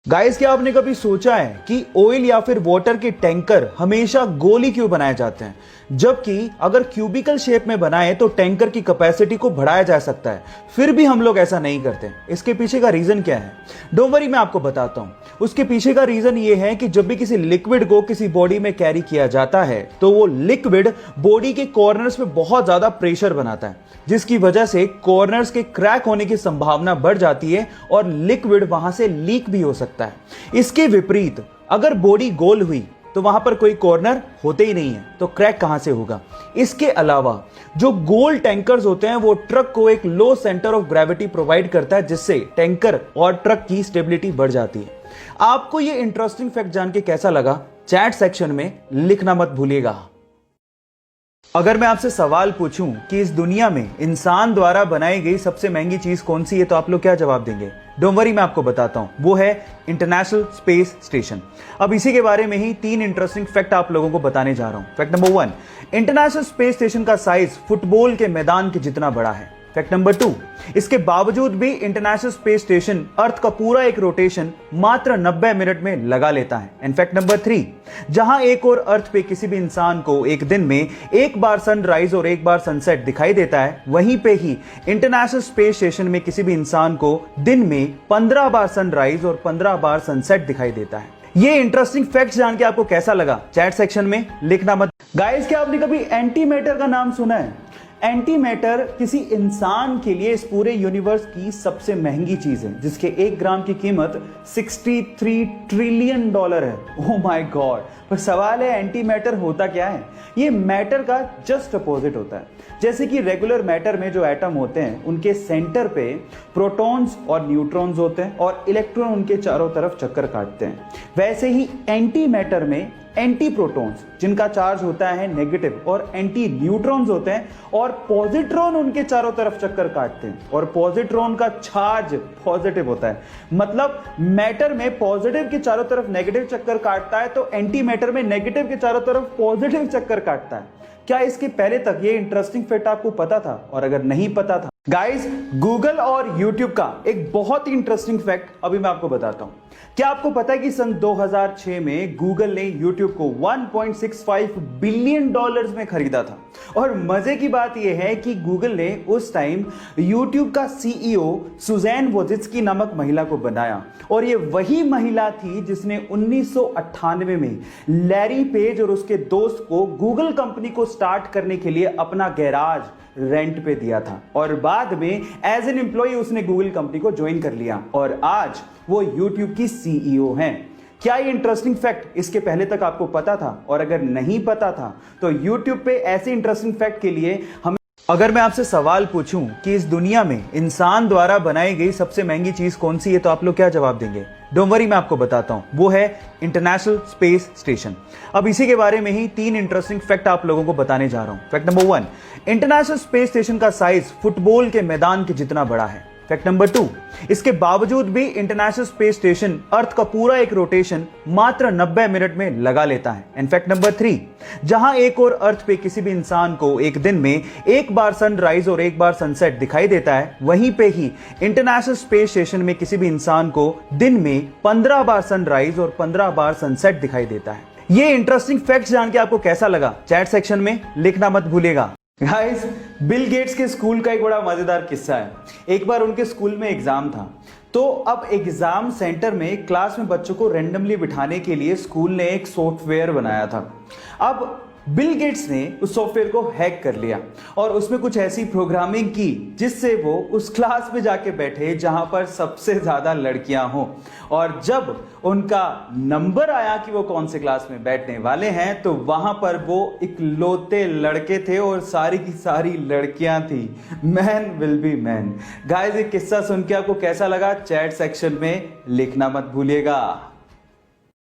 Guys, क्या आपने कभी सोचा है कि ऑयल या फिर वाटर के टैंकर हमेशा गोली क्यों बनाए जाते हैं, जबकि अगर क्यूबिकल शेप में बनाए तो टैंकर की कैपेसिटी को बढ़ाया जा सकता है। फिर भी हम लोग ऐसा नहीं करते। इसके पीछे का रीजन क्या है? डोंट वरी, मैं आपको बताता हूं। उसके पीछे का रीजन ये है कि जब भी किसी लिक्विड को किसी बॉडी में कैरी किया जाता है तो वो लिक्विड बॉडी के कॉर्नर्स पे बहुत ज्यादा प्रेशर बनाता है, जिसकी वजह से कॉर्नर्स के क्रैक होने की संभावना बढ़ जाती है और लिक्विड वहां से लीक भी हो सकता है। इसके विपरीत अगर बॉडी गोल हुई तो वहां पर कोई कॉर्नर होते ही नहीं है, तो क्रैक कहां से होगा? इसके अलावा जो गोल टैंकर्स होते हैं वो ट्रक को एक लो सेंटर ऑफ ग्रेविटी प्रोवाइड करता है, जिससे टैंकर और ट्रक की स्टेबिलिटी बढ़ जाती है। आपको ये इंटरेस्टिंग फैक्ट जान के कैसा लगा? चैट सेक्शन में लिखना मत भूलिएगा। अगर मैं आपसे सवाल पूछूं कि इस दुनिया में इंसान द्वारा बनाई गई सबसे महंगी चीज कौन सी है, तो आप लोग क्या जवाब देंगे? डोंट वरी, मैं आपको बताता हूं। वो है इंटरनेशनल स्पेस स्टेशन। अब इसी के बारे में ही 3 इंटरेस्टिंग फैक्ट आप लोगों को बताने जा रहा हूं। Fact number 1, international space station का साइज फुटबॉल के मैदान के जितना बड़ा है। फैक्ट नंबर 2, इसके बावजूद भी इंटरनेशनल स्पेस स्टेशन अर्थ का पूरा एक रोटेशन मात्र 90 मिनट में लगा लेता है। एंड फैक्ट नंबर 3, जहां एक और अर्थ पे किसी भी इंसान को एक दिन में एक बार सनराइज और एक बार सनसेट दिखाई देता है, वहीं पे ही इंटरनेशनल स्पेस स्टेशन में किसी भी इंसान को दिन में 15 बार सनराइज और 15 बार सनसेट दिखाई देता है। ये इंटरेस्टिंग फैक्ट्स जान के आपको कैसा लगा? चैट सेक्शन में लिखना मत। गाइस, क्या आपने कभी एंटी मैटर का नाम सुना है? एंटी मैटर किसी इंसान के लिए इस पूरे यूनिवर्स की सबसे महंगी चीज है, जिसके 1 ग्राम की कीमत $63 ट्रिलियन है। Oh my God. पर सवाल है, एंटी मैटर होता क्या है? ये मैटर का जस्ट अपोजिट होता है। जैसे कि रेगुलर मैटर में जो एटम होते हैं उनके सेंटर पे प्रोटॉन्स और न्यूट्रॉन्स होते हैं और इलेक्ट्रॉन उनके चारों तरफ चक्कर काटते हैं, वैसे ही एंटी मैटर में एंटी प्रोटॉन्स जिनका चार्ज होता है नेगेटिव और एंटी न्यूट्रॉन्स होते हैं और पॉजिट्रॉन उनके चारों तरफ चक्कर काटते हैं और पॉजिट्रॉन का चार्ज पॉजिटिव होता है। मतलब मैटर में पॉजिटिव के चारों तरफ नेगेटिव चक्कर काटता है तो एंटी मैटर में नेगेटिव के चारों तरफ पॉजिटिव चक्कर काटता है। क्या इसके पहले तक ये इंटरेस्टिंग फैक्ट आपको पता था? और अगर नहीं पता था, गाइस, गूगल और यूट्यूब का एक बहुत ही इंटरेस्टिंग फैक्ट अभी मैं आपको बताता हूं। क्या आपको पता है कि सन 2006 में गूगल ने यूट्यूब को $1.65 बिलियन में खरीदा था? और मजे की बात यह है कि गूगल ने उस टाइम यूट्यूब का सीईओ सुजैन वोजित्स्की नामक महिला को बनाया, और ये वही महिला थी जिसने 1998 में लैरी पेज और उसके दोस्त को गूगल कंपनी को स्टार्ट करने के लिए अपना गैराज रेंट पे दिया था, और बाद में एज एन एम्प्लॉय उसने गूगल कंपनी को ज्वाइन कर लिया और आज वो यूट्यूब की सीईओ हैं। क्या ये इंटरेस्टिंग फैक्ट इसके पहले तक आपको पता था? और अगर नहीं पता था तो यूट्यूब पे ऐसे इंटरेस्टिंग फैक्ट के लिए हमें अगर मैं आपसे सवाल पूछूं कि इस दुनिया में इंसान द्वारा बनाई गई सबसे महंगी चीज कौन सी है, तो आप लोग क्या जवाब देंगे? डोंट वरी, मैं आपको बताता हूं। वो है इंटरनेशनल स्पेस स्टेशन। अब इसी के बारे में ही 3 इंटरेस्टिंग फैक्ट आप लोगों को बताने जा रहा हूं। Fact number 1, international space station का साइज फुटबॉल के मैदान के जितना बड़ा है। फैक्ट नंबर 2, इसके बावजूद भी इंटरनेशनल स्पेस स्टेशन अर्थ का पूरा एक रोटेशन मात्र 90 मिनट में लगा लेता है। एंड फैक्ट नंबर 3, जहां एक और अर्थ पे किसी भी इंसान को एक दिन में एक बार सनराइज और एक बार सनसेट दिखाई देता है, वहीं पे ही इंटरनेशनल स्पेस स्टेशन में किसी भी इंसान को दिन में 15 बार सनराइज और 15 बार सनसेट दिखाई देता है। ये इंटरेस्टिंग फैक्ट्स जान के आपको कैसा लगा? चैट सेक्शन में लिखना मत भूलिएगा। गाइस, बिल गेट्स के स्कूल का एक बड़ा मजेदार किस्सा है। एक बार उनके स्कूल में एग्जाम था, तो अब एग्जाम सेंटर में क्लास में बच्चों को रैंडमली बिठाने के लिए स्कूल ने एक सॉफ्टवेयर बनाया था। अब बिल गेट्स ने उस सॉफ्टवेयर को हैक कर लिया और उसमें कुछ ऐसी प्रोग्रामिंग की जिससे वो उस क्लास में जाके बैठे जहां पर सबसे ज्यादा लड़कियां हों, और जब उनका नंबर आया कि वो कौन से क्लास में बैठने वाले हैं तो वहां पर वो इकलौते लड़के थे और सारी की सारी लड़कियां थी। Man will be man. Guys, ये किस्सा सुन के आपको कैसा लगा? चैट सेक्शन में लिखना मत भूलिएगा।